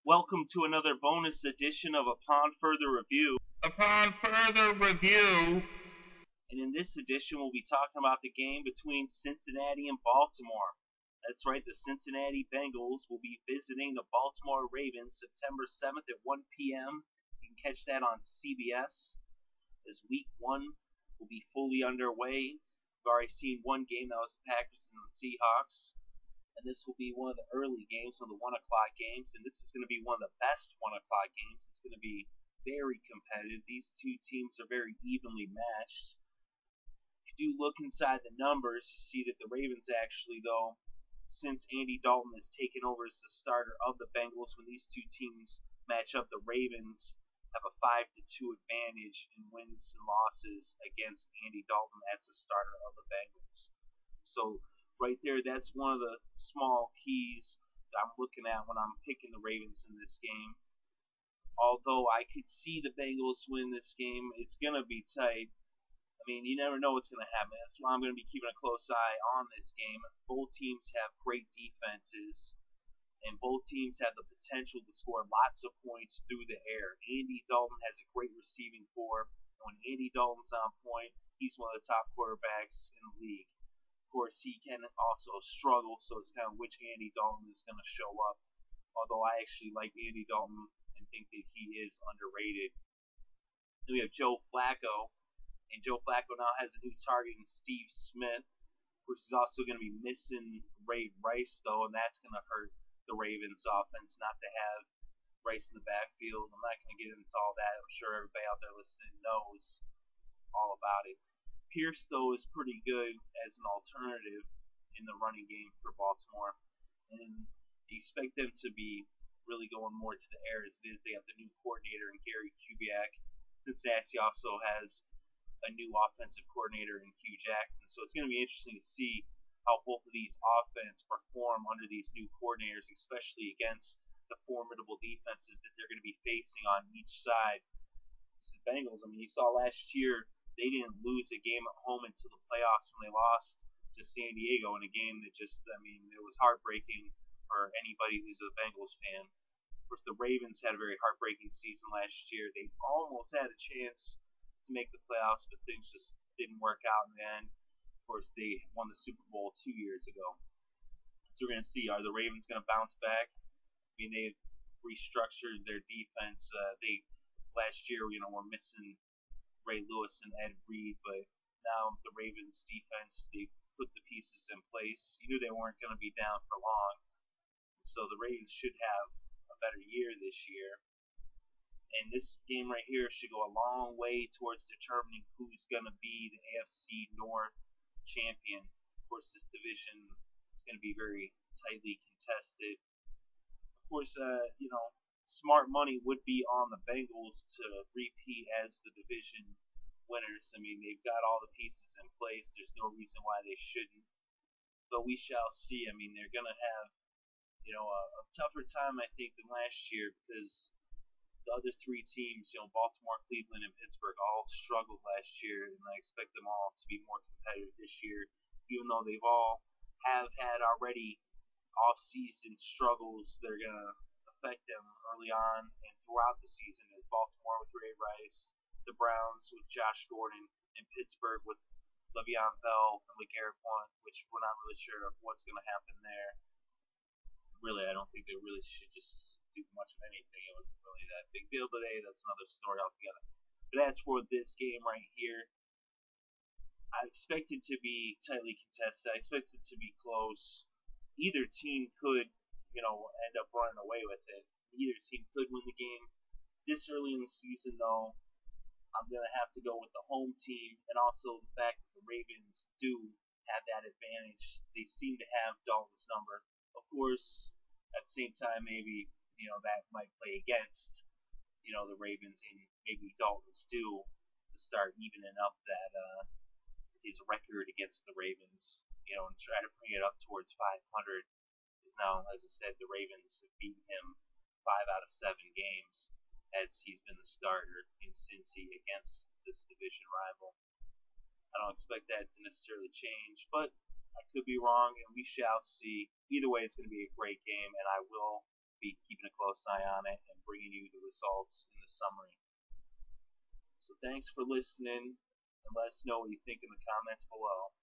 Welcome to another bonus edition of Upon Further Review. Upon further review, And in this edition, we'll be talking about the game between Cincinnati and Baltimore. That's right, the Cincinnati Bengals will be visiting the Baltimore Ravens September 7th at 1 p.m. You can catch that on CBS as Week 1 will be fully underway. We've already seen one game, that was the Packers and the Seahawks. And this will be one of the early games, one of the 1 o'clock games. And this is going to be one of the best 1 o'clock games. It's going to be very competitive. These two teams are very evenly matched. If you do look inside the numbers, you see that the Ravens actually, though, since Andy Dalton has taken over as the starter of the Bengals, when these two teams match up, the Ravens have a 5-2 advantage in wins and losses against Andy Dalton as the starter of the Bengals. So right there, that's one of the small keys that I'm looking at when I'm picking the Ravens in this game. Although I could see the Bengals win this game, it's going to be tight. I mean, you never know what's going to happen. That's why I'm going to be keeping a close eye on this game. Both teams have great defenses, and both teams have the potential to score lots of points through the air. Andy Dalton has a great receiving corps, and when Andy Dalton's on point, he's one of the top quarterbacks in the league. Of course, he can also struggle, so it's kind of which Andy Dalton is going to show up. Although I actually like Andy Dalton and think that he is underrated. Then we have Joe Flacco, and Joe Flacco now has a new target in Steve Smith. Of course, he's also going to be missing Ray Rice, though, and that's going to hurt the Ravens' offense not to have Rice in the backfield. I'm not going to get into all that. I'm sure everybody out there listening knows all about it. Pierce, though, is pretty good as an alternative in the running game for Baltimore. And you expect them to be really going more to the air as it is. They have the new coordinator in Gary Kubiak. Cincinnati also has a new offensive coordinator in Hugh Jackson. So it's going to be interesting to see how both of these offenses perform under these new coordinators, especially against the formidable defenses that they're going to be facing on each side. The Bengals, I mean, you saw last year, they didn't lose a game at home until the playoffs when they lost to San Diego in a game that just, I mean, it was heartbreaking for anybody who's a Bengals fan. Of course, the Ravens had a very heartbreaking season last year. They almost had a chance to make the playoffs, but things just didn't work out in the end. Of course, they won the Super Bowl 2 years ago. So we're going to see, are the Ravens going to bounce back? I mean, they've restructured their defense. They last year, were missing Ray Lewis and Ed Reed, but now the Ravens defense, they put the pieces in place. You knew they weren't going to be down for long. So the Ravens should have a better year this year. And this game right here should go a long way towards determining who's going to be the AFC North champion. Of course, this division is going to be very tightly contested. Of course, smart money would be on the Bengals to repeat as the division winners. I mean, they've got all the pieces in place. There's no reason why they shouldn't. But we shall see. I mean, they're going to have, a tougher time, I think, than last year because the other three teams, Baltimore, Cleveland, and Pittsburgh all struggled last year, and I expect them all to be more competitive this year, even though they've all have had already off-season struggles. They're going to affect them early on and throughout the season, as Baltimore with Ray Rice, the Browns with Josh Gordon, and Pittsburgh with Le'Veon Bell and LeGarrette Blount, which we're not really sure of what's going to happen there. Really, I don't think they really should just do much of anything. It wasn't really that big deal today. That's another story altogether. But as for this game right here, I expect it to be tightly contested. I expect it to be close. Either team could, end up running away with it. Either team could win the game. This early in the season, though, I'm going to have to go with the home team, and also the fact that the Ravens do have that advantage. They seem to have Dalton's number. Of course, at the same time, maybe, that might play against, the Ravens, and maybe Dalton's due to start evening up that his record against the Ravens, and try to bring it up towards 500. Because now, as I said, the Ravens have beaten him 5 out of 7 games as he's been the starter in Cincy against this division rival. I don't expect that to necessarily change, but I could be wrong, and we shall see. Either way, it's going to be a great game, and I will be keeping a close eye on it and bringing you the results in the summary. So thanks for listening, and let us know what you think in the comments below.